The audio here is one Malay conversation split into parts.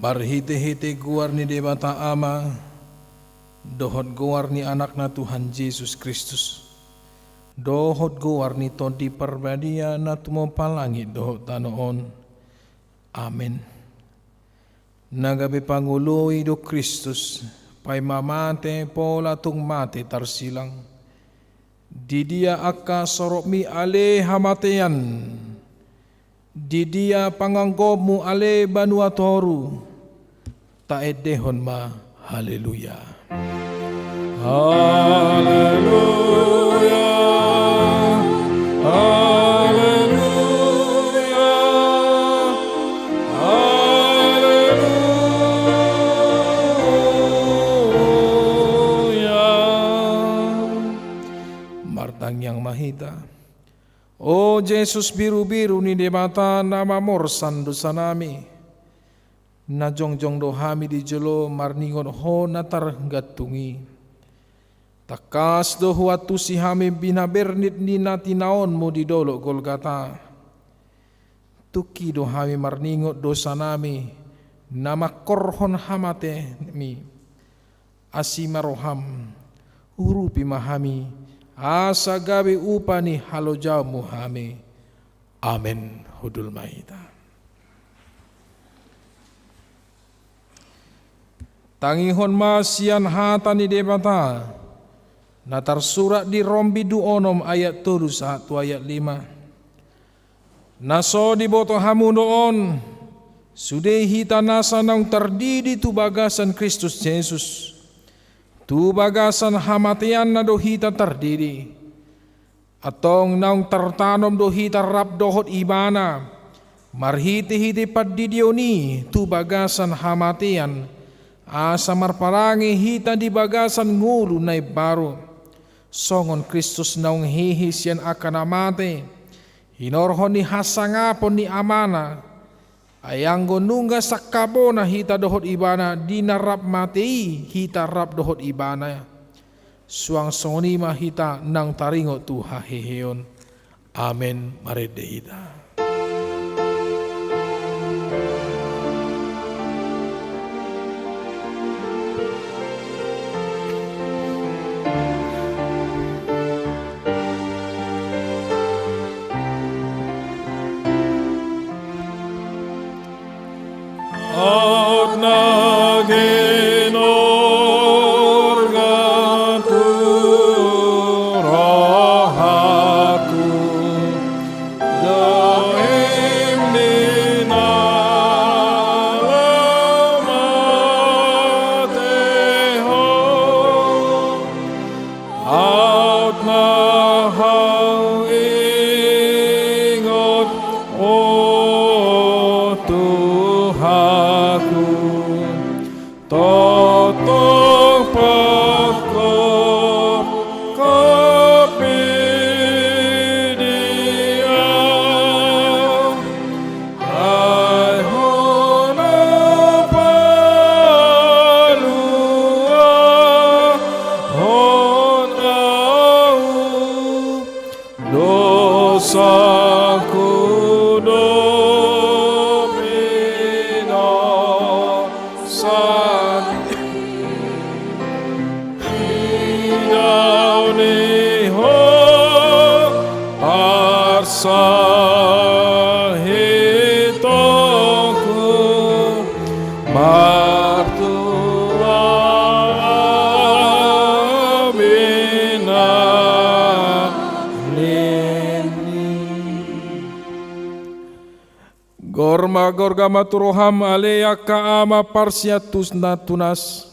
Barhite-hite guar ni debata ama, dohot guar ni anakna Tuhan Yesus Kristus. Dohot guar ni todi perbadia na tumopalangit dohot tanoon. Amen. Nagabi Panguloy do Kristus, pay mamate pola tung mate tarsilang. Didia akka sorok mi ale hamatean. Didia panganggob mu ale banuatoru. Taedehon ma, haleluya. Haleluya. Haleluya. Haleluya. Martang yang mahita. O Jesus biru-biru ni debata nama morsan dosa nami. Na jongjong do hami di jelo marningon ho natar gatungi. Takas do huatu si hami binabernit ni natinaon mo di dolo Golgata. Tuki do hami marningot dosa nami. Nama korhon hamate mi. Asimaroham. Urupi mahami. Asa gawe upani halojau muhami. Amen. Hudul maita. Tangihon masian hata ni debata. Natar surat di rombi du onom ayat 1 ayat 5. Naso di boto hamu doon. Sudehi tanasa nang terdidi tu bagasan Kristus Yesus. Tu bagasan hamatian na dohita terdiri. Atong naung tertanom dohita rap dohot ibana. Marhiti-hiti paddidioni tu bagasan hamatian. Asa marparangi hita di bagasan ngulu na baro. Songon Kristus naung hihis yan akan amate. Hinorhon ni hasangapon ni amana. Ayanggo nungga sakabo na hita dohot ibana dinarap matei hita rap dohot ibana. Suang sonima hita nang taringo tu haheheon. Amen. Marede hita. Gorga maturoham alea kaama parsiatus natunas.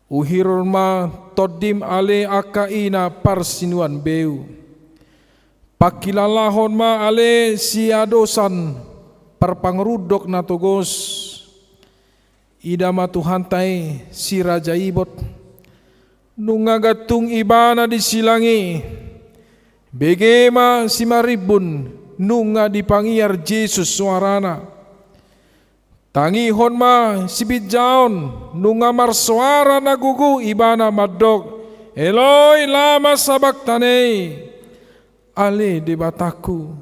Uhirma todim ale akaina parsinuan beu. Pakilalahon ma ale siadosan perpangrudok natogos. Idama Tuhantai si Raja Ibot. Nungagatung ibana disilangi. Begema si maribun. Nunga dipangiar Jesus suarana. Tangihon ma sibidjaon nunga marsuara nagugu ibana madog. Eloi lama sabachthani. Ale debataku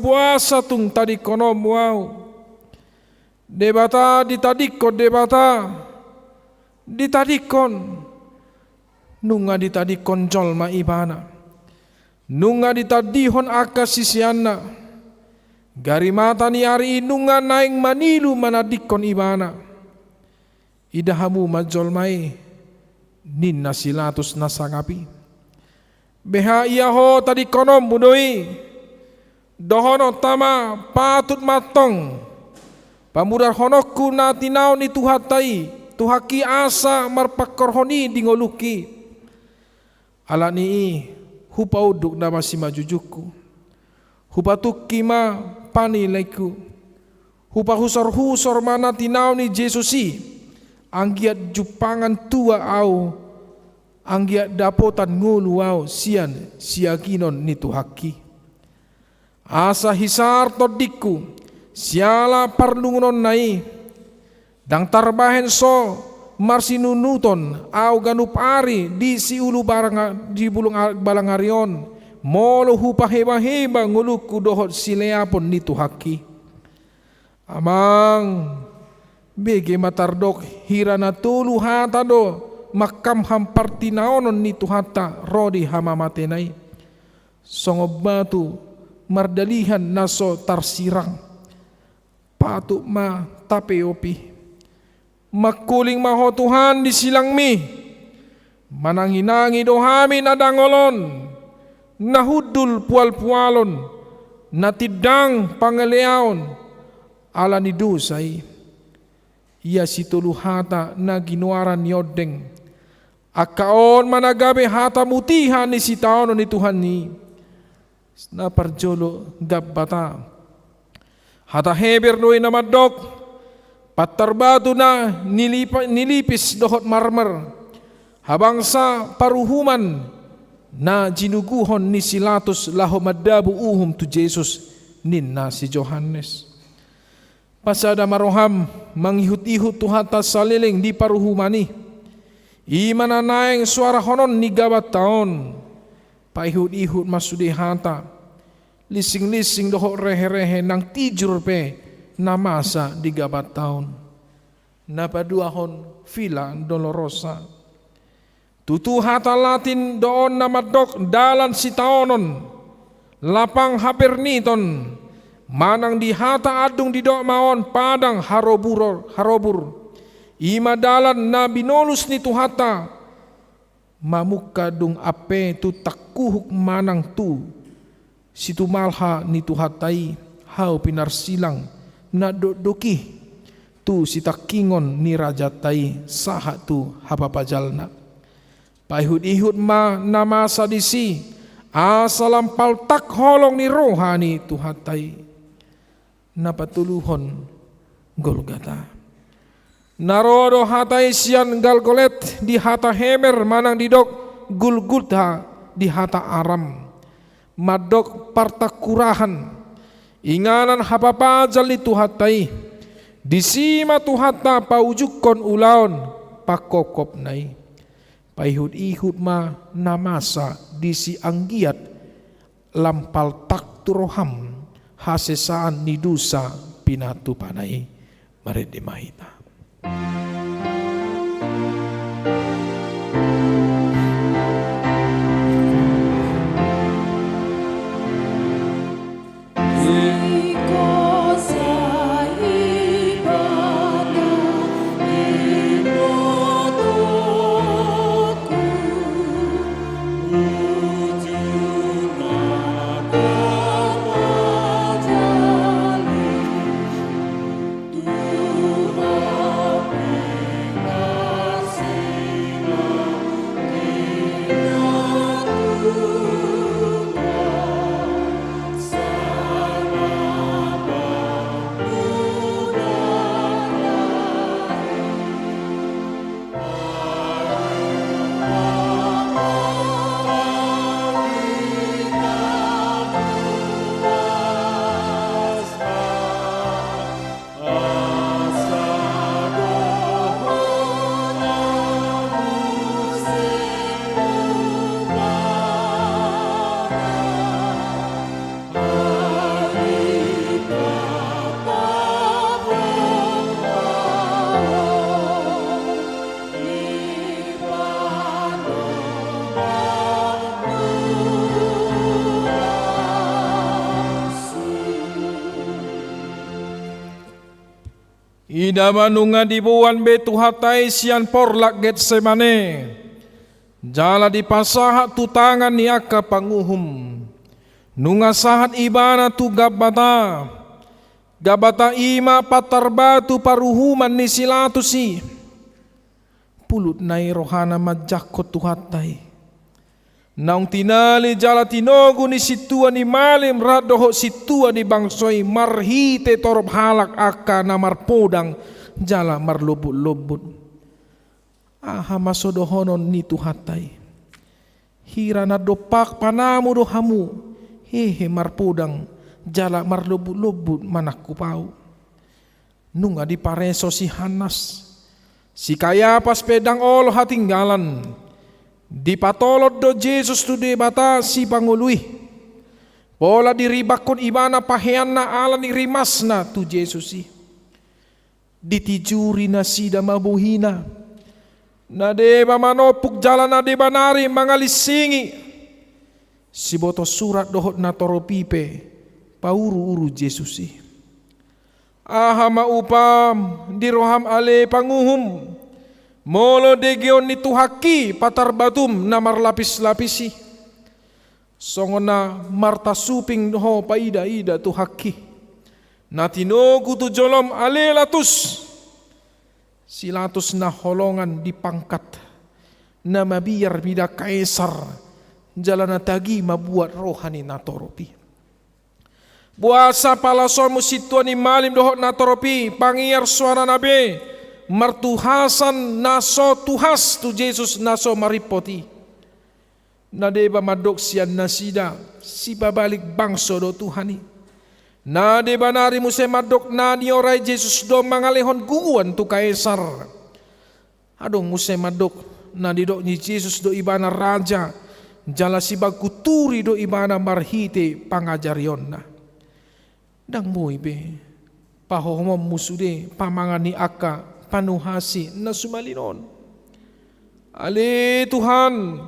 buasa tung tadi konom wow. Debata ditadikon debata ditadikon nunga ditadikon jolma ibana nunga ditadihon akasisianna gari mata ni ari nunga naing manilu manadikon ibana idahamu majolmai ninna silatus nasangapi beha iyaho tadi konom budoi dohono tama patut matong pamudar honokku na tinau ni tuhatai tuhaki asa marpakorhoni dingoluki alani hupa uduk na masih majujuku hupa tukima panilaiku hupa husor mana tinau ni Jesusi anggiat jupangan tua au anggiat dapotan ngulu au sian siaginon ni tuhaki asa hisar todiku siala parlungunon nai dang tarbahen so marsinunuton au ganupari di si ulu barang di bulung balangarion molo hupa heba nguluku dohot sileapon ni tuhaki amang bege matardok hirana tulu hata do makam hamparti naonon ni tuhata rodi hama matenai songobatu mardalihan naso tarsirang patuk ma tapeopi makuling maho Tuhan di silang mi mananginangi dohami nadangolon nahudul pual-pualon natidang pangeleaon ala ni dusai ia situlu hata na ginuaran yodeng akaon managabe hata mutihan ni sitaon ni Tuhan ni na parjolo gabbata hata heber noy na madok patarbado na nilipis dohot marmer habang sa paruhuman na jinuguhon ni silatus laho madabu uhum tu Jesus ninna si Johannes pasada maroham manghihut-ihut tuhata saliling di paruhumani imananaeng suara honon ni gabat taon paihut-ihut masudi hata lising-lising dohok rehe-rehe nang tijur pe namasa di gabat taon napaduahon vila dolorosa tutu hata latin doon namadok dalan si taonon lapang haperniton manang di hata adung di dok maon padang harobur imadalan na binolus ni tuhata mamukka dung ape tu takkuhuk manang tu situ malha ni tuhatai hau pinarsilang na doki tu si takingon ni raja tai saha tu hapapajalna paihud-ihud ma namasa disi asalam paltak holong ni rohani tuhatai napatuluhon Golgata narodo hatai sian Galgolet di hata hemer manang didok Gulgulta di hata Aram madok partakurahan inganan hapapajal ni tuhatai disima tuhata paujukon ulaon pakokop nai paihud-ihud ma namasa disi anggiat lampal tak turoham hasesaan ni dusa pinatu panai marede mahita. Ida manunga dibuan be tuhatai sian porlak Getsemane. Jala dipasahak tu tangan ni aka panguhum. Nunga sahat ibana tu gabata. Gabata ima patar batu paruhuman ni silatusi. Pulut nai rohana majakot tuhatai. Naung tinali jala tinogu ni situa ni malim radoho situa ni bangsoi marhite torop halak aka namar podang jala marlobut-lobut. Aha masodohonon ni tuhatai. Hirana dopak panamu dohamu hehe marpodang jala marlobut-lobut manakku pau. Nunga di pareso si Hanas si Kayapas pedang olo hatinggalan. Di patolot do Jesus tu de bata si pangului. Pola diribakon ibana pahean na ala ni rimas na tu Jesus si. Ditijuri na sida mabuhina. Na deba manopuk jalan na deba nari mangalisingi. Si boto surat dohot na toropipe pauru-uru Jesus si. Aha maupam diroham ale panguhum. Molo degeon ni tuhaki patar batum namar lapis-lapisi. Songona marta suping ho paida-ida tuhaki. Natinogu tu jolom alelatus. Silatus na holongan dipangkat. Na mabiyar bida kaisar. Jalana tagi mabuat rohani natoropi. Buasa palason musituan ni malim dohot natoropi. Pangiar suara nabe. Martuhasan naso tuhas tu Jesus naso maripoti. Nadeba madok sian nasida si babalik bangso do Tuhani. Nadeba nari muse madok nani orai Jesus do mangalehon guguan tu kaisar. Adong muse madok nadi dok ni Jesus do ibana raja. Jala si baguturi do ibana marhite pangajarion na. Dang boy be pahohomom musude pamangani aka panuhasi na sumalinon. Ali Tuhan,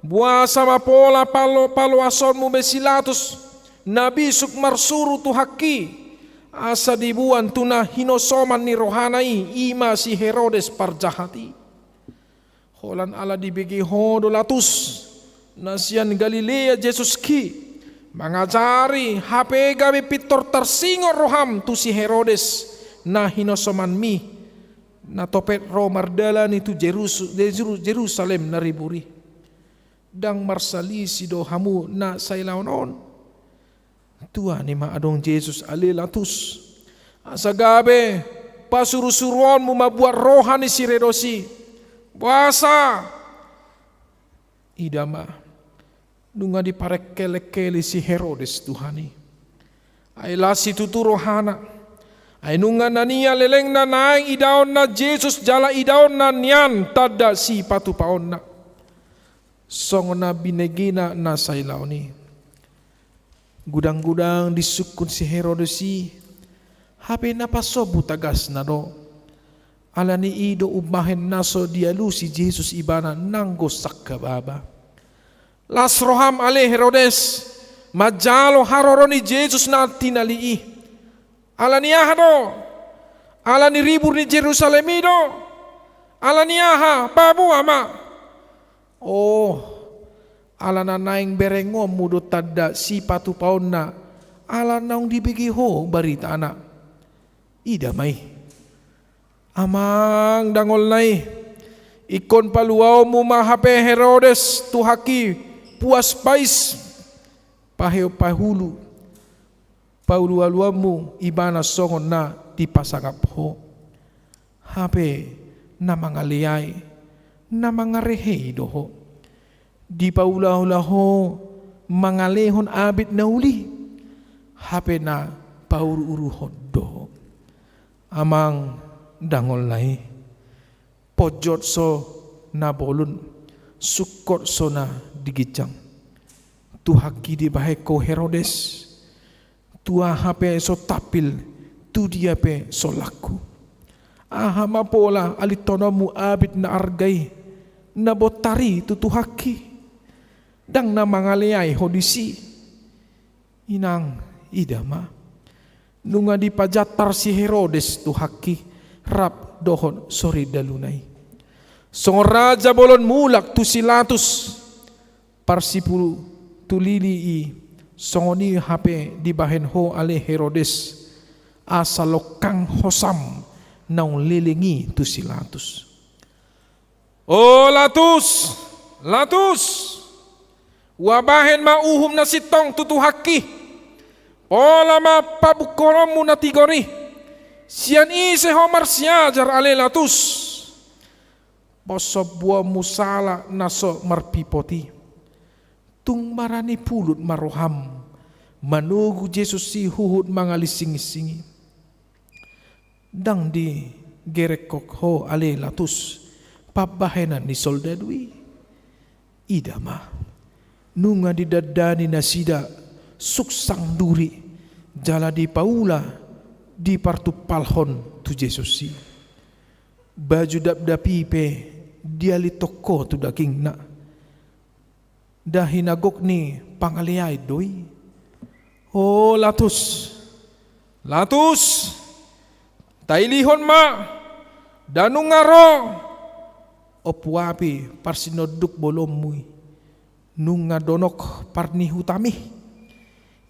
buasa mapola palo ason mo besilatos, nabisuk marsuru tuhaki, asa dibuan tuna hinosoman ni rohanai, ima si Herodes parjahati. Holan ala dibigi hodo latus, nasian Galilea Jesus ki, mangajari hape gabi pitor tarsingor roham tu si Herodes, na hinosoman mi, na topet romardala ni tu Jerusalem na riburi. Dang marsali si dohamu na sailaunon. Tua ni maadong Jesus alilatus. Asa gabe pasurusuruan mo mabuat rohani si redosi. Puasa. Idama. Nunga di parek kele-kele si Herodes Tuhani. Ay lasi tutu rohana. Ay nunga na niya leleng na naing idaon na Jesus jala idaon na niyan tada si patupaon na. Song na binegina na sailaw ni. Gudang-gudang disukun si Herodes si. Hape na paso butagas na do. Ala ni ido umahen naso dialu si Jesus ibana nanggo sakababa. Las roham ale Herodes. Majalo haroro ni Jesus na tinalii. Ala niyaha do, ala ni ribur ni Jerusalem do, ala niyaha, babu ama. Oh, ala na naing berengom mudo tada si patu paon na, ala naung dibigi ho barita anak. Ida may. Amang dangol nai, ikon paluaw mo mahape Herodes tuhaki puas pais, paheo pahulu. Paulualuamu ibana songon na dipasangap ho. Hape na mga liyay, na mga rehey doho. Di paulaulaho mga lehon abit na uli. Hape na pauru-uruhod doho. Amang dangol nai. Pojot so na bolun. Sukot so na digijang. Tuhaki di bahay ko Herodes. Tua hape so tapil, tu dia pe so laku. Aha mapola alitonomu abit na argay, na botari tutuhaki. Dang na mangaleay hodisi. Inang idama. Nunga dipajatar si Herodes tuhaki, rap dohon sori dalunai. Songo raja bolon mulak tu silatus parsipulu tulili i songoni hape di bahen ho ale Herodes asalokang hosam naung lilingi tu silatus. Oh latus, wabahen mauhum na sitong tutuhaki, pola ma pabukoromu na tigori, sian ise homar siajar ale latus, poso buah musala naso marpipoti, tung marani pulut maroham, manugu Jesus si huhut mangalisingi-singi, dang di gerekok ho ale latus, pabahenan ni soldadui, idama, nunga didadani nasida, suksang duri, jala di paula, di partu palhon tu Jesus si, baju dap-dapi pe, dia li toko tu daking na, dahinagok ni pangaliay doi, oh latus, tailihon ma, danungaro, opuapi parsinoduk bolomui, nunga donok parni hutami,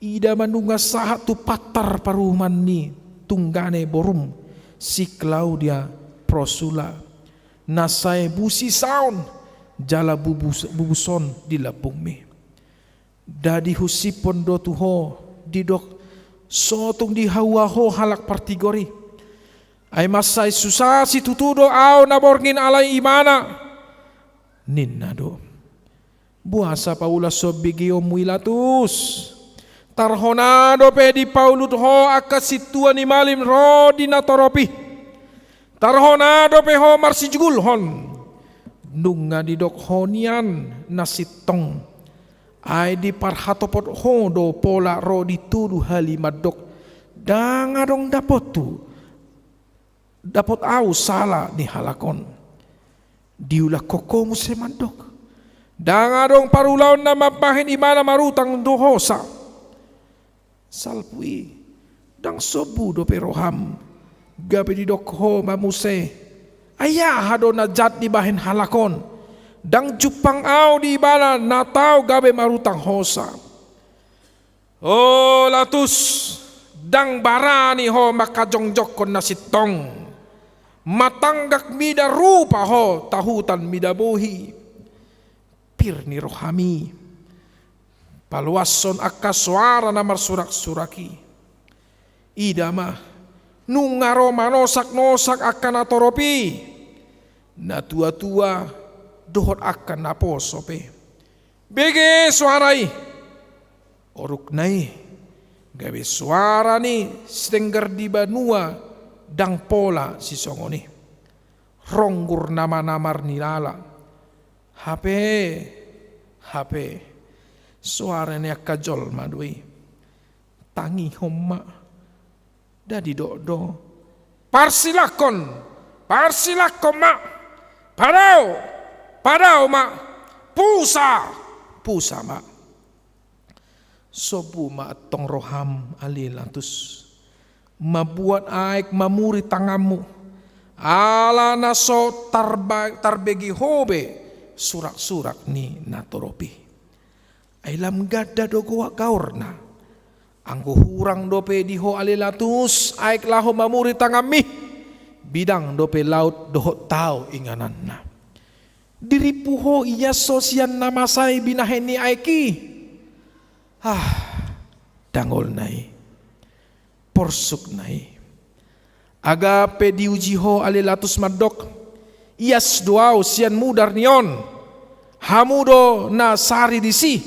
ida manunga sahat tu patar paruman ni tunggane borum, si Claudia prosula, nasai busi saun, jala bubuson di labung me, dadi husipon do tuho, didok sotung di hawa ho halak partigori, ay masay susasi tutudo aw naborngin alay imana ninnado buasa paula so bigio muilatus tarhonado pedi paulut ho akasitua ni malim ro di natoropi tarhonado pe ho marsijugul hon nunga di dok honian nasitong ay di parhatopot ho do pola ro ditudu halimadok dangadong dapotu dapat au salah ni halakon diulah koko musemandok dangadong parulaon na mapahin imana marutang dohosa salpui dang sobu do peroham gabi di dokho mamuse ayah hado na jat di bahin halakon dang jupang au di bala natau gabe marutang hosa oh latus dang barani ho makajongjok kon nasitong matanggak mida rupa ho tahutan mida bohi pirni rohami paluason akka suara namar surak-suraki idama nungaro manosak-nosak akan atoropi na tua-tua dohot akan naposope bege suarai oruk nai gabe suara ni stengger di banua dang pola si songoni ronggur nama-namar nilala HP suaranya kajol madui tangi homma dadi do parsilakon mak padao mak pusa mak sobu mak tong roham alilatus mabuat aik mamuri tangamu ala naso tarbegi hobe surak-surak ni natoropi ailam gada do goa gaorna anggo hurang dope diho alilatus aik laho mamuri tangami bidang dope laut doho tau ingananna diripuho iya sosian namasai binaheni aiki dangol nai porsuk nai agape diujiho alilatus madok ias doau sian mudar nion hamudo na sari disi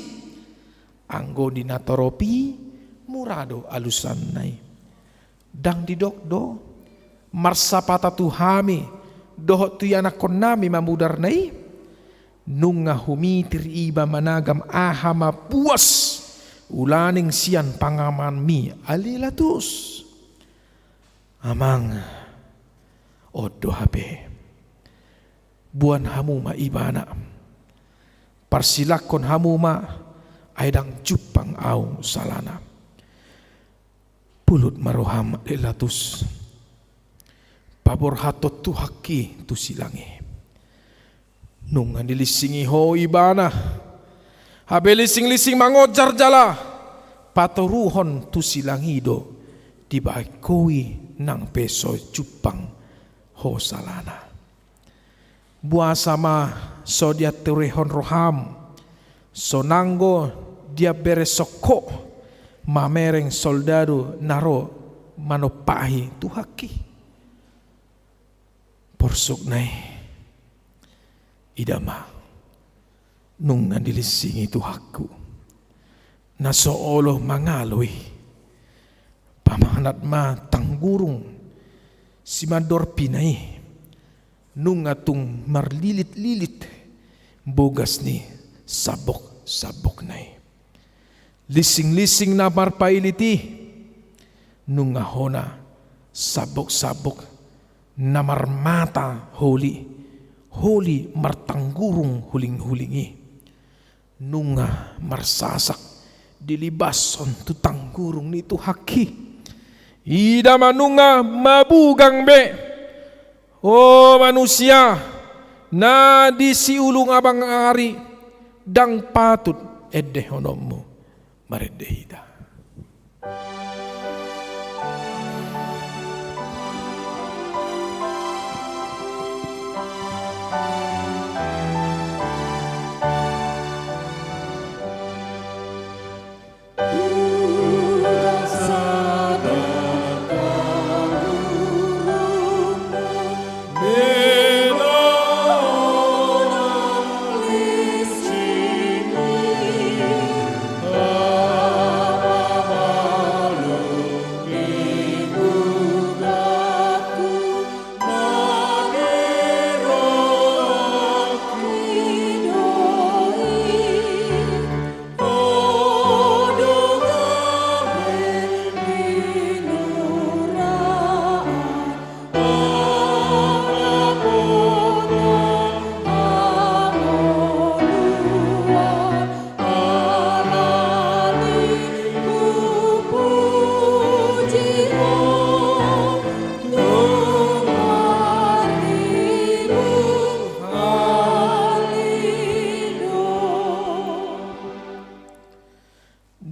anggo di natoropi murado alusan nai dang didok do marsapata tuhami dohot tu anak konami mamudar nai nunga humitir iba managam ahama puas ulaning sian pangaman mi alilatus amang odo habe buan hamuma ibana parsilakon hamuma aidang jupang au salana pulut maroham alilatus pabor hatot tu haki tu silangi. Nung andilisingi ho ibana, habe lising-lising mangojar jala, patoruhon tu silangi do, dibaikoi nang peso cupang ho salana. Buah sama so dia terehon roham, so nanggo dia beresoko, mamereng soldado naro manopahi tu haki. Porsuk nai idama nung nandilising itu hakku na soolo mangaloy pamanat ma tanggurung si mador pinay nung atung marlilit-lilit bogas ni sabok-sabok nai lising-lising na marpailiti nung ahona sabok-sabok na marmata holi martanggurung huling-hulingi nunga marsasak dilibason tu tanggurung ni tu haki ida manunga mabugang be o manusia na di siulung abang ari dang patut edde honommu maredehida.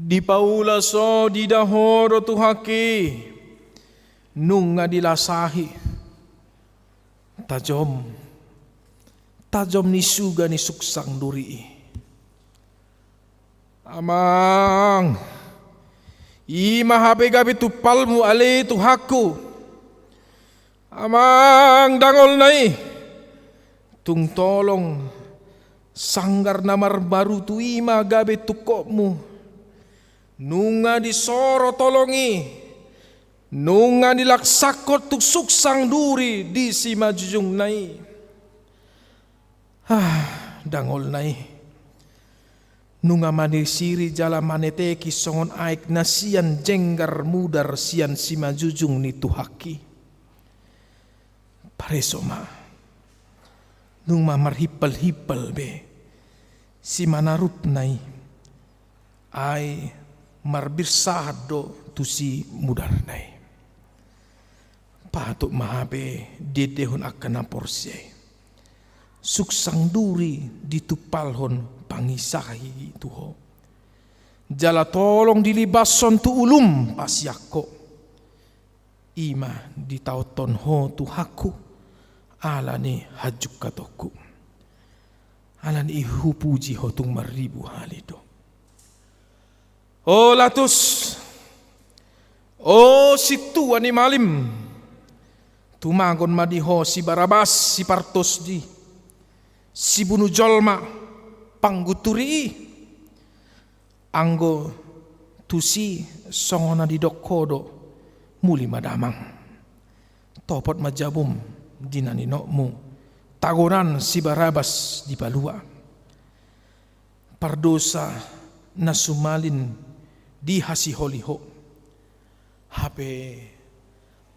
Di paula so di dahoro tu haki nung nga dilasahi tajom ni suga ni suksang duri amang ima habe gabi tu palmu ale tu hakku amang dangol nai tung tolong sanggar namar baru tu ima gabi tu kokmu nunga disoro tolongi nunga dilaksakot tuk suksang duri di si majujung nai dangol nai nunga manisiri jala maneteki songon aik nasian jenggar mudar sian si majujung ni tuhaki paresoma nunga marhipal-hipal be si manarup nai ai marbirsado tu si mudar nai patuk mahabe dedehon akan porsi suksang duri ditupalhon pangisahi tuho jala tolong dilibason tu ulum pasiako ima ditauton ho tu haku alani hajuk katoku alani ihu puji ho tung maribu halido. Oh latus, oh situ ani malim, tumagon madiho si Barabas si Partos di, si bunuh jolma pangguturi, anggo tusi songona di dokodo muli madamang, topot majabum dinani nokmu, tagonan si Barabas di palua, pardosa nasumalin di hasiholiho hape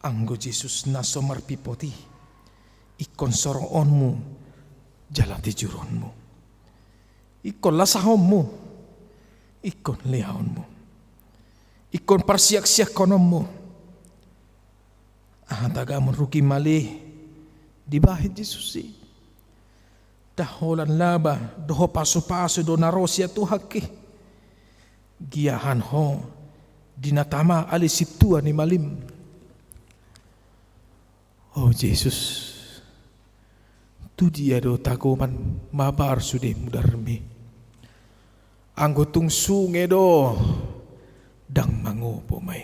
anggo Jesus naso marpipoti ikon soroonmu jalati juronmu ikon lasahommu ikon lehaonmu ikon parsiak-siak konommu tagamon ruki mali di bahit Jesus daholan laba doho paso-paso do narosia tu haki giahan ho dinatama ali situa ni malim. Oh Jesus, tu dia do tagoman mabar sudah mudarmi. Anggotung sungai do dang mangopo may.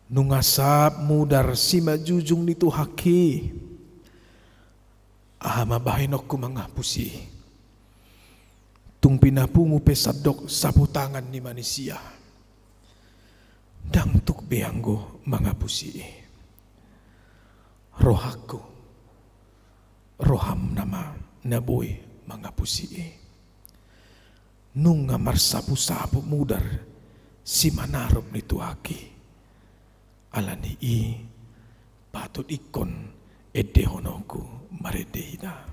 Nungasap mudar si majujung nito haki. Mabahinok ko mga pusi. Tung pinapungu pesadok sa putangan ni manusia. Dang tukbeanggo mga pusi. Rohaku, roham nama naboy mga pusi. Nung nga marsapu-sapu mudar si manarob nito aki. Alani patut ikon edehonoku maredehina.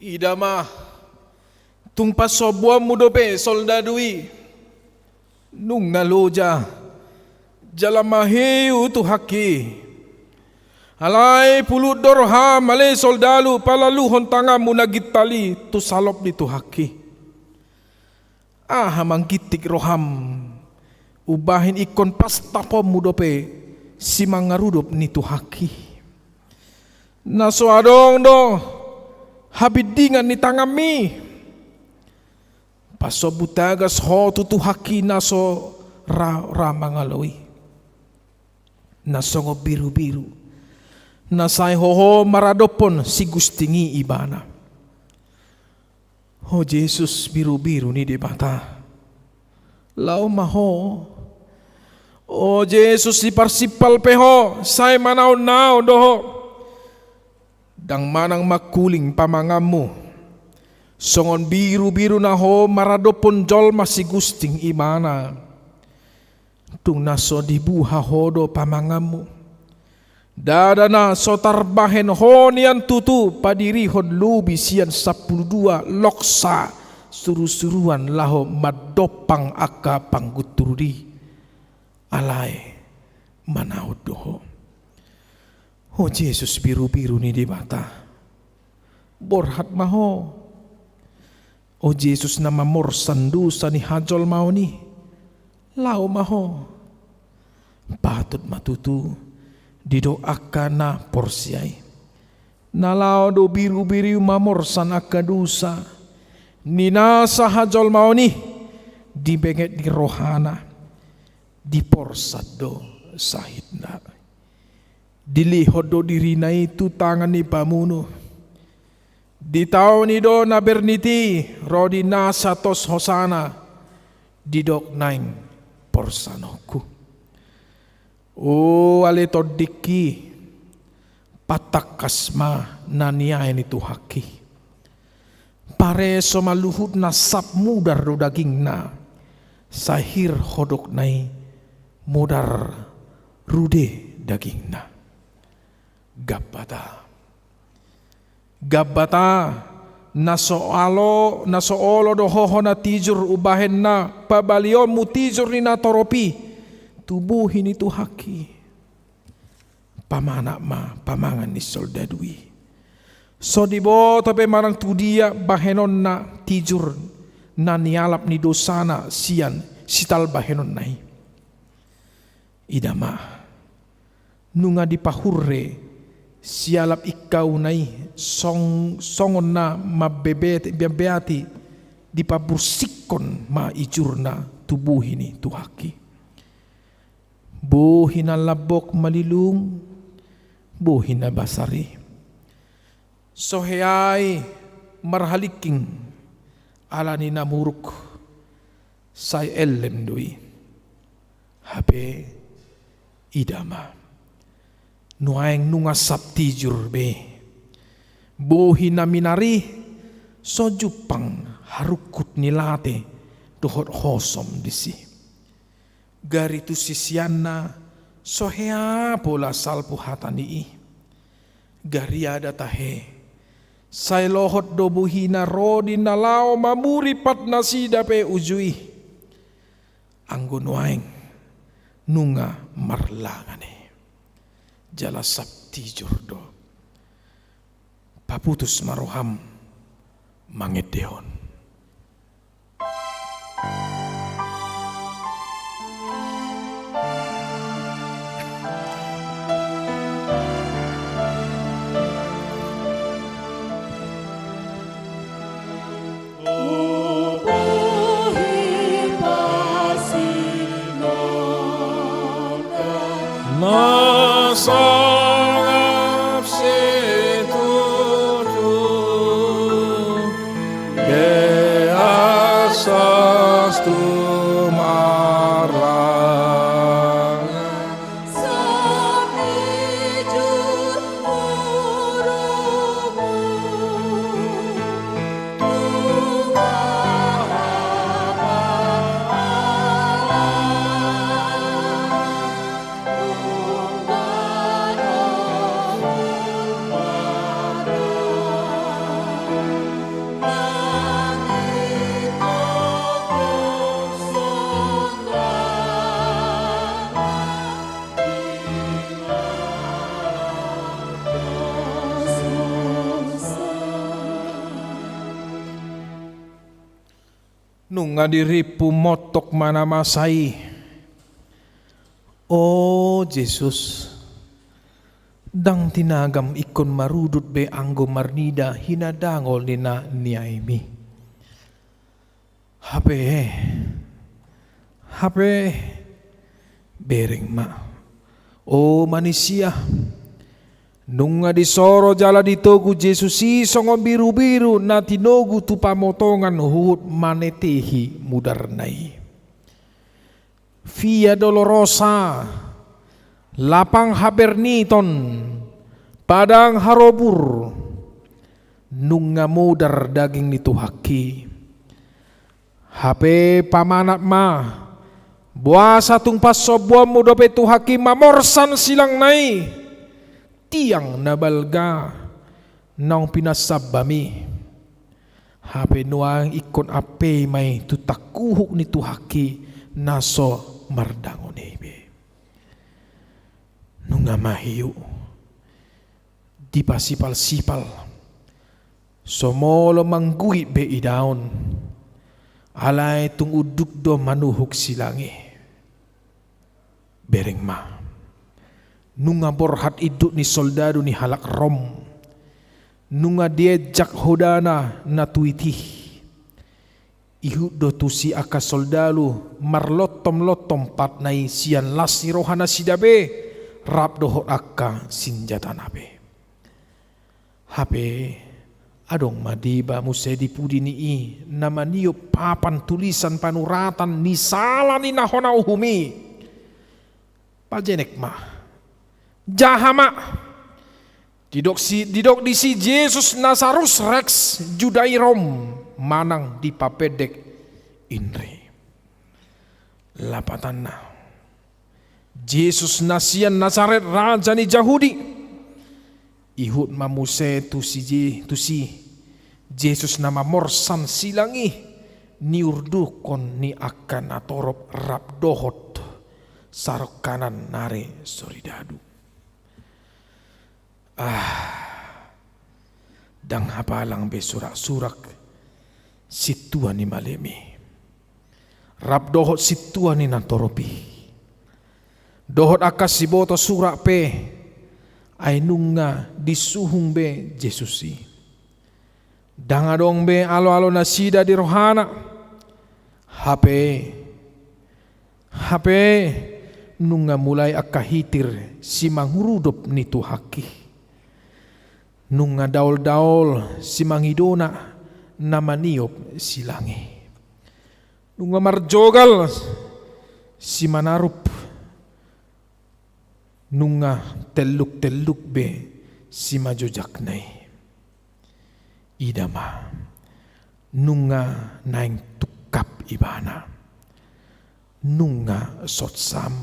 Idama tung pasobuam mudope soldadui nung naloja jalamahiu tu haki alai puluh dorham malay soldalu palalu hontanga munagitali tu salop di tu haki manggitik roham ubahin ikon pas tapom mudope si mangarudup ni tu haki naso adong do habidingan ni tangami paso butagas ho tutu haki naso ramangaloy naso ngo biru-biru nasay hoho maradopon si gustingi ibana. Oh Jesus biru-biru ni di bata lau maho. Oh Jesus si parsipal peho say manaw-naw doho dang manang makuling pamangamu songon biru-biru na ho maradopon jol masih gusting imana tung naso dibuha hodo pamangamu dada na so tarbahen ho nian tutu padiri hod lubi sian 12 loksa suru-suruan laho madopang aka pangguturi alai manaud doho. Oh Jesus biru-biru ni di bata borhat maho. Oh Jesus na mamorsan dusa ni hajol mau ni lau maho patut matutu didoakan na porsiay nalau do biru-biru mamorsan akka dusa ninasa hajol mau ni dibenget di rohana di porsat do sahidna dilihod do dirina itu tangan ni pamuno di tahun ni do na berniti rodi nasa tos hosana didok naing porsanoku. Oh ale todiki patak kasma naniain itu haki pare so maluhut nasap mudar do daging na sahir hodok nai mudar rude daging na. Gabata nasoolo do hoho na tijur ubahen na pabalion mu tijur ni na toropi tubuhin itu haki pamana ma pamangan ni soldadui. So dibo tapi marang tu dia bahenon na tijur na nialap ni dosana sian sital bahenon nai. Idama nunga dipahurre sialap ikau nai songon na bebeati dipabursikon ma ijurna tubuh ini tuhaki. Buhina labok malilung, buhina basari. Soheai marhaliking alani namuruk say ellen dui. Hape idama nuaeng nunga sabti jurbe. Buhina minari sojupang harukut nilate dohot hosom disi. Gari tu sisianna sohea pola salpu hatani. Gari ada tahe. Sai lohot do buhina rodi nalao mamuri pat nasida pe ujui. Anggun waeng nunga marlangane. Jala sabti jurdo. Paputus maroham mangedehon. Nasangap situtu beasas tumarang samijur murumu nunga diripu motok mana masai. Oh Jesus, dang tinagam ikon marudut be anggo marnida hinadangol nina niaimi. Hape bereng ma. Oh manusia, nunga disoro jala ditogu Jesus songo biru-biru na tinogu tu pamotongan huut manetehi mudarnai. Via Dolorosa, lapang haberniton, padang harobur, nunga mudar daging nituhaki. Hape pamanat ma, buasa tungpas sobuam mudope tuhaki mamorsan silang nai. Tiang nabalga nang pinasabami. Hape nuang ikon ape may tutakuhuk ni tuhaki naso mardangon ebe. Nunga mahiu di pasipal-sipal somolo mangguit be idaon alay tung uduk do manuhuk silangi. Bereng ma nunga borhat iduk ni soldado ni halak Rom, nunga diejak hodana na tuitih. Ihud do tusi aka soldalo marlotom-lotom patnai sian lasi rohana sidabe rap dohot aka sinjata nabe. Hape adong madiba musedi pudi ni nama niyo papan tulisan panuratan ni sala ni nahona uhumi. Pajenek mah jahama didok di si Jesus Nazarus Rex Judai Rom manang di papedek inre lapatanna Jesus nasian Nazaret raja ni Yahudi ihut mamuse tu si Jesus nama morsan silangi niurdukon ni akan atorop rap dohot sarok kanan nare soridadu. Dang hapalang be surak-surak situan ni malemi. Rap dohot situan ni nantoropi. Dohot akas si boto surak pe ay nunga disuhung be Jesusi. Dang adong be alo-alo nasida di rohana. HP nunga mulai akahitir si mangurudop ni tuhaki. Nunga daol-daol si mangidona na maniop silangi. Nunga marjogal si manarup. Nunga teluk-teluk be si majojaknay. Idama nunga naing tukap ibana. Nunga sotsam.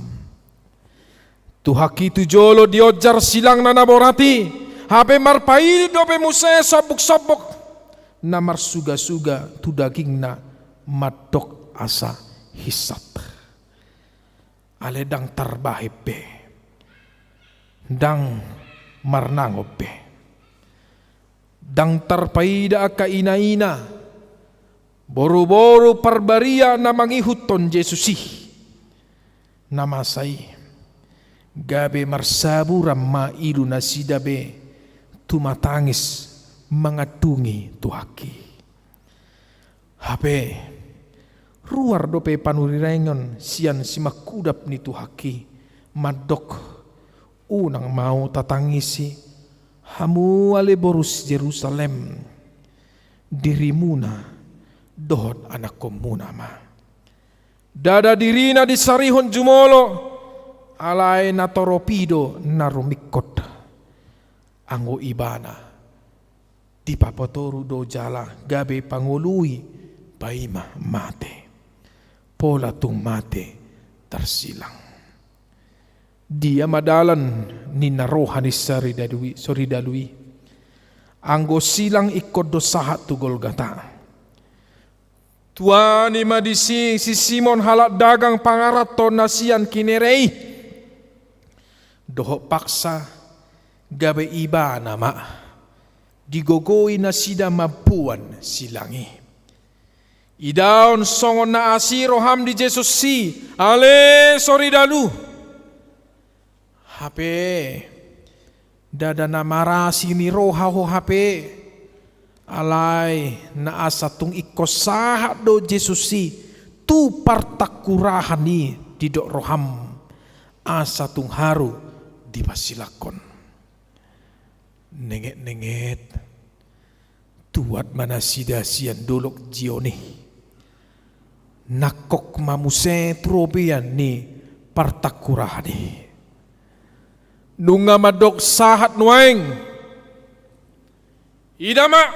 Tuhaki tu jolo diojar silang na naborati. Habe marpaili dope musaya sobok-sobok. Na marsuga-suga tu daging na madok asa hisap. Aledang tarbahip be. Dang marnangop be. Dang tarpaida ka ina-ina. Boro-boro parbaria na mangihuton Jesusi. Namasay. Gabe marsaburam mailu na sidabe. Tumatangis mangatungi tuhaki. Hape ruar dope panurirengon sian si makudap ni tuhaki. Madok unang mau tatangisi. Hamu ale borus Jerusalem. Dirimuna dohot anak komuna ma. Dada dirina di sarihon jumolo. Alay na toropido na rumikot. Anggo ibana di papatoru do jala gabe pangului paima mate pola tung mate tersilang. Dia madalan ni narohani sori dalui anggo silang ikut do sahat tu Golgata. Tuani madisi si Simon halak dagang pangaraton nasian kinerei dohok paksa gabe iba nama digogoi na sida mapuan silangi. Idaon songon na asiro ham di Jesus si ale sori dalu. HP dada na marasi ni roha ho HP alay na asatung ikosahat do Jesus si tu partakurahan ni didok roham asatung haru di pasilakon. Nenget-nenget tuat mana sida sian dolok jioni nakok mamuse tropian ni partakurahani nunga madok sahat nuaing idama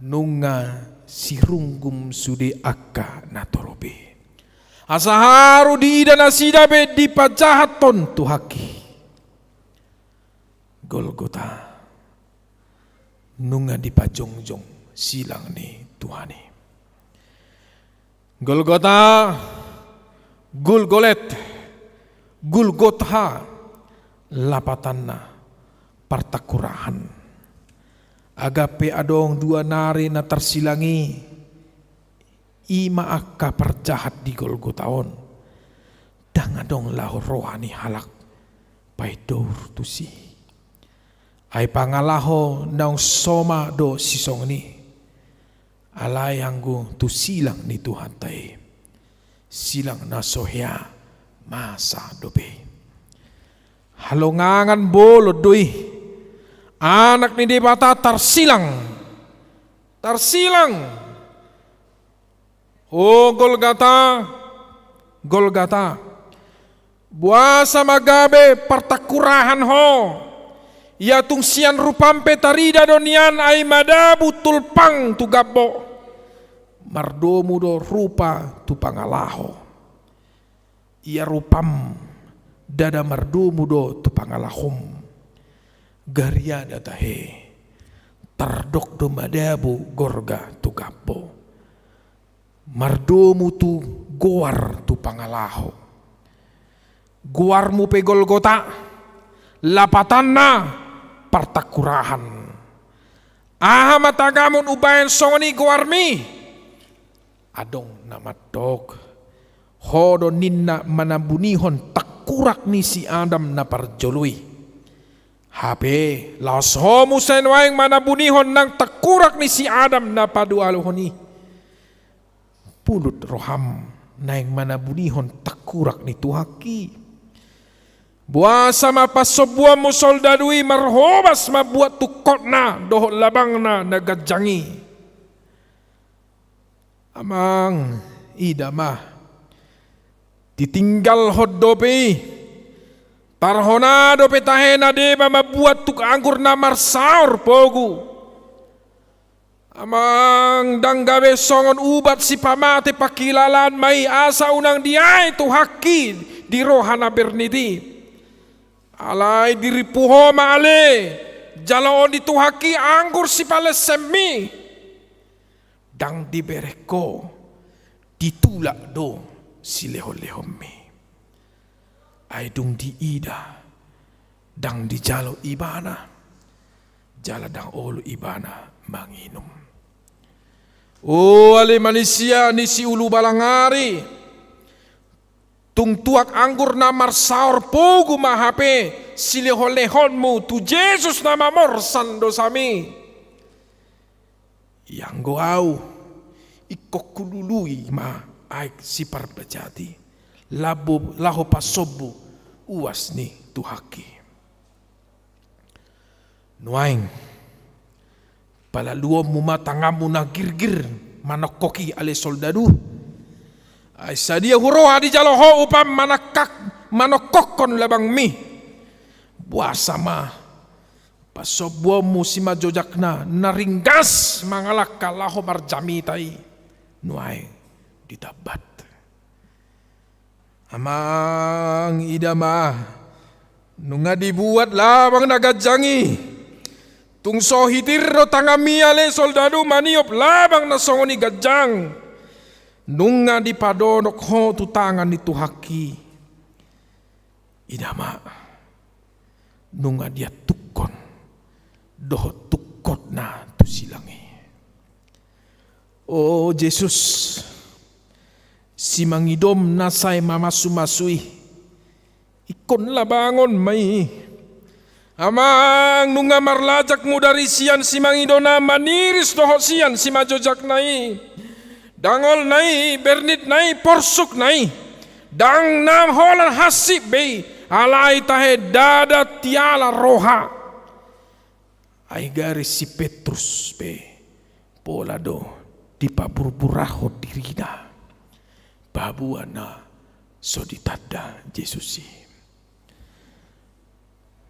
nunga sirunggum sude akka natorobe asaharu di ida nasida be di pajahaton tuhaki Golgota nunga di pajongjong silang ni Tuhani. Golgota Gulgolet Gulgotha lapatanna partakurahan. Agape adong dua nari na tersilangi ima akka perjahat di Golgotaon. Dang adong lahor rohani halak paidor tusi. Ay pangalaho naong soma do sisong ni. Alay anggo tu silang ni Tuhan tay. Silang na sohya masa dobe. Halongangan bolod doi. Anak ni Debata tarsilang. Tarsilang. Oh Golgata. Golgata. Buasa magabe partakurahan ho. Ya tung sian rupampe tarida donian ay madabu tulpang tu gabbo. Mardomu do rupa tu pangalaho. Ia rupam dada mardomu do tu pangalahom. Garia datahe. Tardok do madabu gorga tu gabbo. Mardomu tu goar tu pangalaho. Guarmu pe Golgota. lapatan na partakurahan. Aha matagamun ubayan songoni guarmi. Adong namadog. Hodo ninna manabunihon takurak ni si Adam na parjoloy. Hape, laos homo senwaing manabunihon ng takurak ni si Adam na padualohoni. Pulot roham na yung manabunihon takurak ni tuhaki. Buasa mapasobuan mo soldadui marhobas mabuat tukot na dohot labang na nagadjangi. Amang idama titinggal hot dope tarhona dope tahena deba mabuat tuk anggur na marsaur pogu. Amang danggabe songon ubat si pamate pakilalan mai asa unang diay tu haki di rohana berniti. Alay diri puho maale jalaon di tu haki anggur si palesemi. Dang di bereko ditulak do si leho-leho me. Ay dung di ida dang di jalo ibana jala dang olo ibana manginum. Oh ale Malaysia ni si ulu balangari tung tuak anggur na marsaur pogu mahape si leho-lehonmu tu Jesus nama morsan dosami. Yang goau ikokulului ma aik si parbajati laho pasobu uas ni tuhaki. Nuaing palaluom mo matangamu na girgir manakoki ale soldadu. Ay sadia huroha di jaloho upam manokokon labang mi. Buasa ma pasobuomu si majojakna naringgas mangalak kalaho marjamitai. Nuaing ditabat. Amang idama nunga dibuat labang nagadjangi tungso hitirro tangami ale soldadu maniop labang nasongoni gadjang nunga dipadonok ho tu tangan itu haki idama nunga dia tukon doh tukot na tu silangi. Oh Jesus si mangidom nasay mamasu-masui ikon labangon may amang nunga marlajak mo dari siyan si mangido na maniris doho siyan si majojak nai dangol nai bernit nai porsuk nai dang nam holan hasib be alai tahe dada tiala roha ay garis si Petrus be pola do di paburburaho dirida babuana so ditada Jesusi.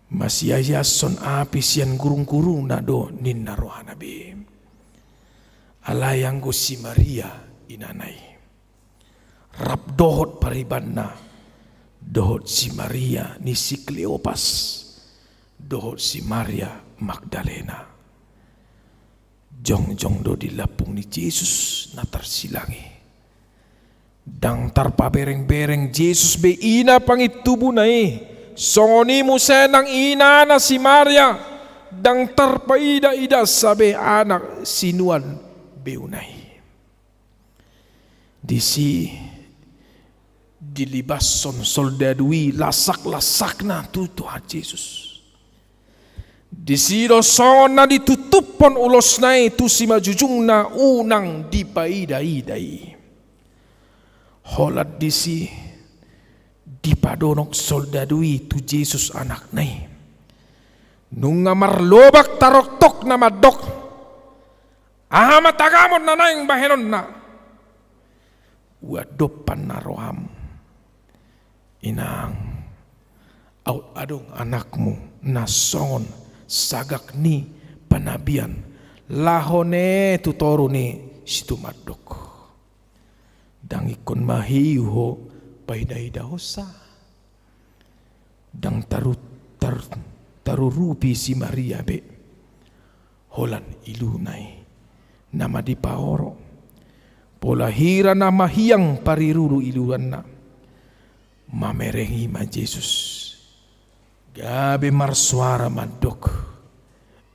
Masih son api sian gurung-gurung na do ninna rohana be. Alayang go si Maria inanay. Rap dohot paribanna. Dohot si Maria ni si Cleopas. Dohot si Maria Magdalena. Jong-jong do di lapung ni Jesus na tarsilangi. Dang tarpa bereng-bereng Jesus be ina pangitubo na songoni mo senang ina na si Maria dang tarpa ida-ida sabi anak sinuan beunay. Disi dilibas son soldadui lasak-lasak na tutuhan Jesus. Disido songon na ditutupon ulos na tu si majujung na unang dipaida-idai. Holat disi dipadonok soldadui tu Jesus anak nai. Nunga marlobak taroktok na madok. Aha matagamon na naing bahenon na. Wadopan na roham. Inang out adong anakmu na songon sagak ni panabian. Lahone tutoro ni situ madok. Dang ikon mahiho paidaida hosa. Dang tarurupi si Maria be. Holan ilunay nama di paoro. Pola hira na mahiyang pariruru iluan na. Mamerengi ma Jesus. gabi marsuara mandok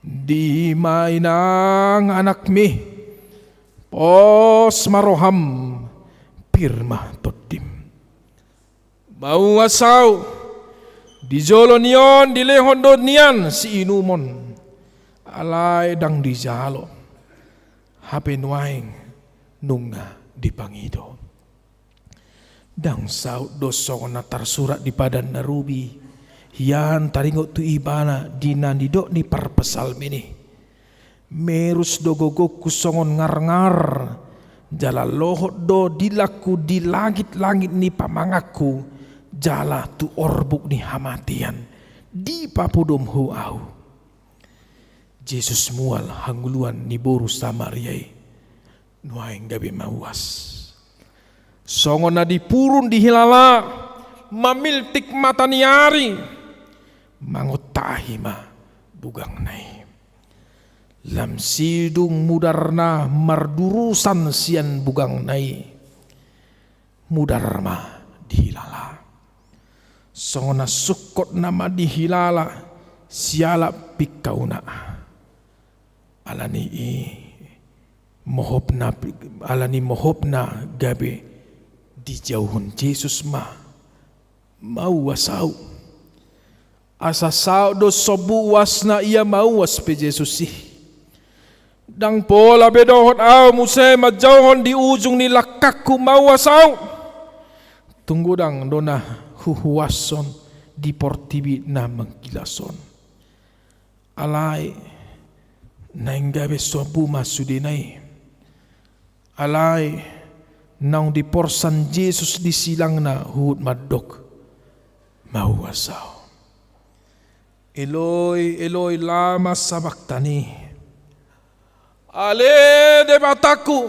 di mainang anak mi pos maroham pirma todim mau asau di jolonion di lehondon nian si inumon alai dang di jalo hape nuaing nunga di pangido dang saut doso natar surat di padan narubi hian taringot tu ibana dinan didok ni parpesal mini merus dogogok kusongon ngar-ngar jala lohot do dilaku di langit-langit ni pamangaku jala tu orbuk ni hamatian di papudom hu au Jesus mual hanguluan ni boru Samariai nuaing gabi mawas songon na dipurun dihilala mamiltik mata niari mangutahima bugang nai lam sidung mudarna mardurusan sian bugang nai mudarma dihilala songona sukot nama dihilala siala pikauna alani mohopna gabe dijauhun Jesus mau wasau asa sao do sobu wasna ia mau was pe Jesus sih dang pola bedohot au muse majauhon di ujung ni lakakku mau wasau tunggu dang dona huhuason di portibi na mengkilason alai nainggabe sobu masudinai alai naung di porsan Jesus di silang na hut madok mau wasau Eloi, Eloi, lama sabaktani. Ale debataku,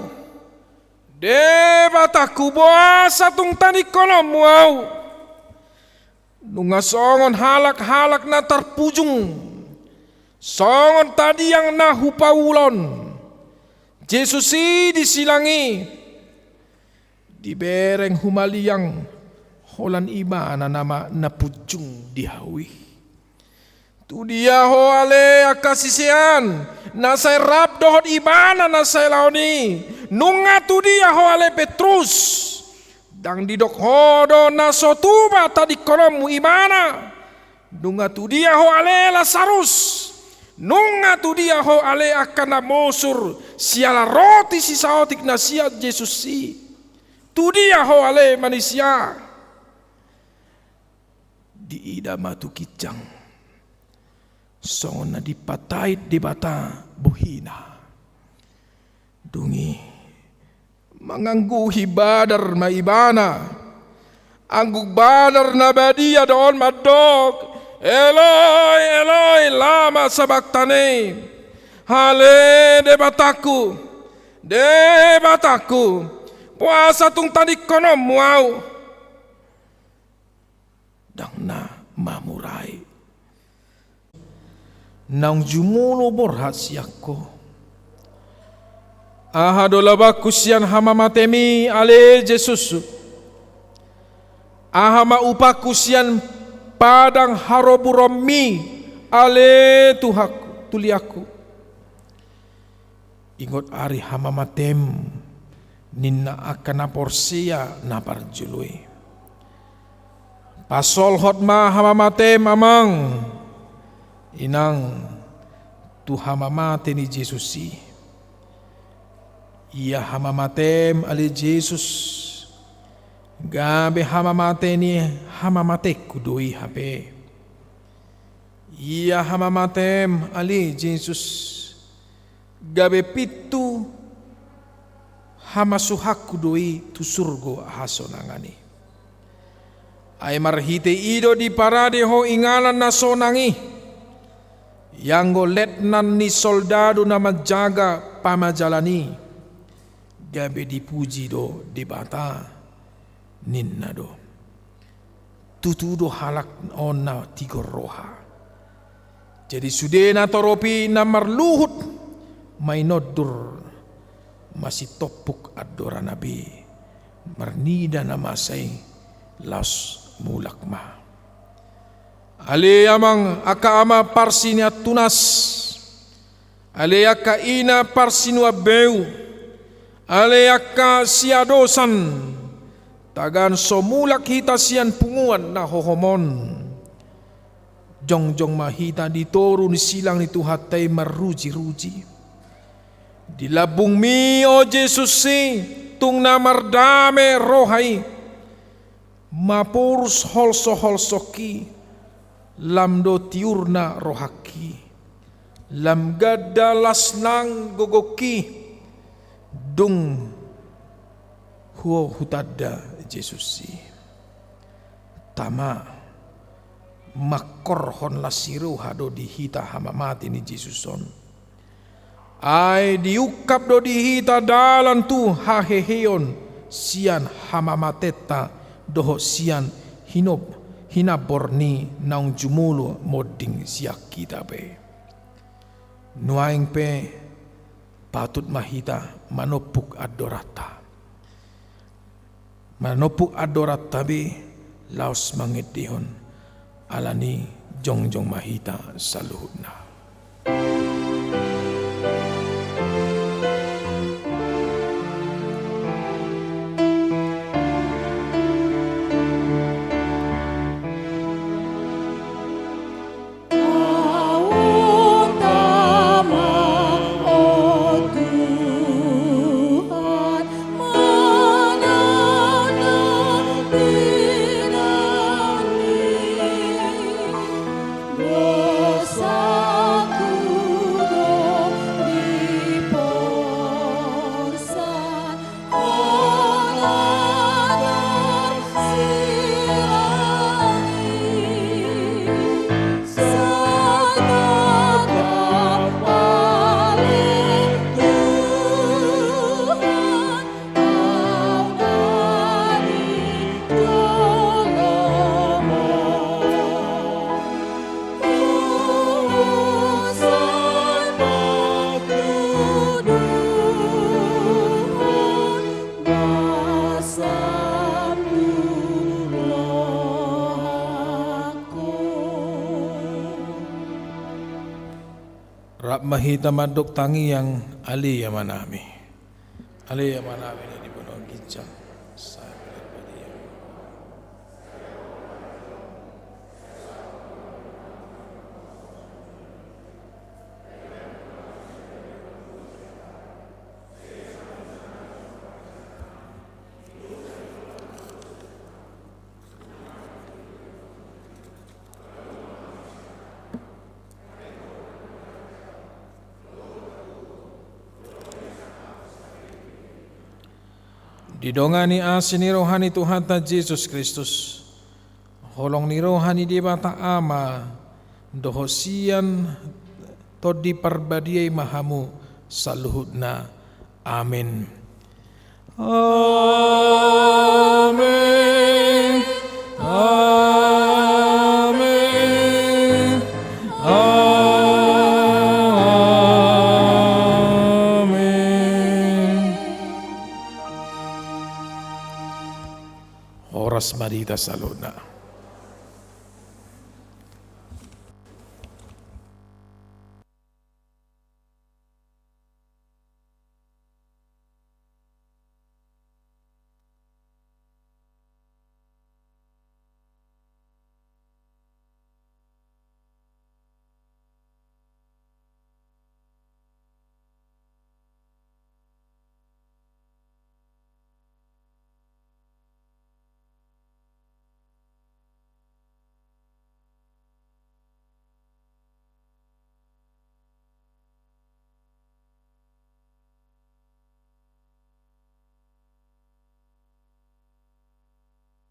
boasa tung tani kono muau. Nunga songon halak na terpujung. Songon tadi yang nahu paulon. Jesusi disilangi. Dibereng humaliang holan iba na nama napujung dihawi. Tu dia ho ale akasisian nasai rap dohot ibana nasai laoni nunga tu dia ho ale Petrus dang didok hodo naso tuba tadi konomu ibana nunga tu dia ho ale Lazarus nunga tu dia ho ale akana mosur siala roti si saotik nasiat Jesus si tu dia ho ale manusia di ida matu kicang songon na dipatait di bata buhina dungi mangangguhi badar maibana angguk badar na badia doon madog Eloi Eloi lama sabaktane hale debataku puasa tung tadi kono muau dang na mamurai nang jumulo borhat siakko ahadolabaku sian hama matemi ale Jesus ahama upaku sian padang haroburomi ale tuhaku tuliaku ingot ari hama matem ninna akan porsia napar jului pasol hotma hama matem amang inang tu hamamate ni Jesus si ia hamamatem ali Jesus gabe hamamate ni hamamate kudui hape ia hamamatem ali Jesus gabe pitu hamasuhak kudui tu surgo hasonangani ay marhite ido di parade ho ingalan nasonangi yang letnan ni soldado na menjaga pamajalani gabe dipuji do dibata ninna do tutu do halak onna tigor roha jadi sudena toropi na marluhut mainodur masih topuk adora nabi marnida na masay las mulakma Ale amang aka ama parsinia tunas, ale aka ina parsinua beu, ale aka siadosan, tagan somulak hita sian punguan na hohomon. Jongjong mahita ditoru ni silang ni tuhatay maruji-ruji. Dilabung mi o Jesus si tung namardame rohai, mapurus holso-holsoki, lamdo tiurna rohaki, lam gadalas nang gogoki, dung huo hutada Jesus si. Tama makorhon lasiru hado dihita hamamati ni Jesuson. Ai diukap do dihita dalan tu haheheon sian hamamateta doho sian hinaborni naung jumulu moding siak kita pe. Nuaing pe patut mahita manopuk adorata. Manopuk adorata be laos mangedihon. Alani jongjong mahita saluhutna. Rap mahita madok tangi yang ali yamanami. Ali yamanami ni dibunuh gijang. Didongani asin ni rohani Tuhan ta Yesus Kristus, holong ni rohani di bata ama, dohosian to di parbadiai mahamu saluhutna. Amin. Amin. Amin. Oras marita saluna.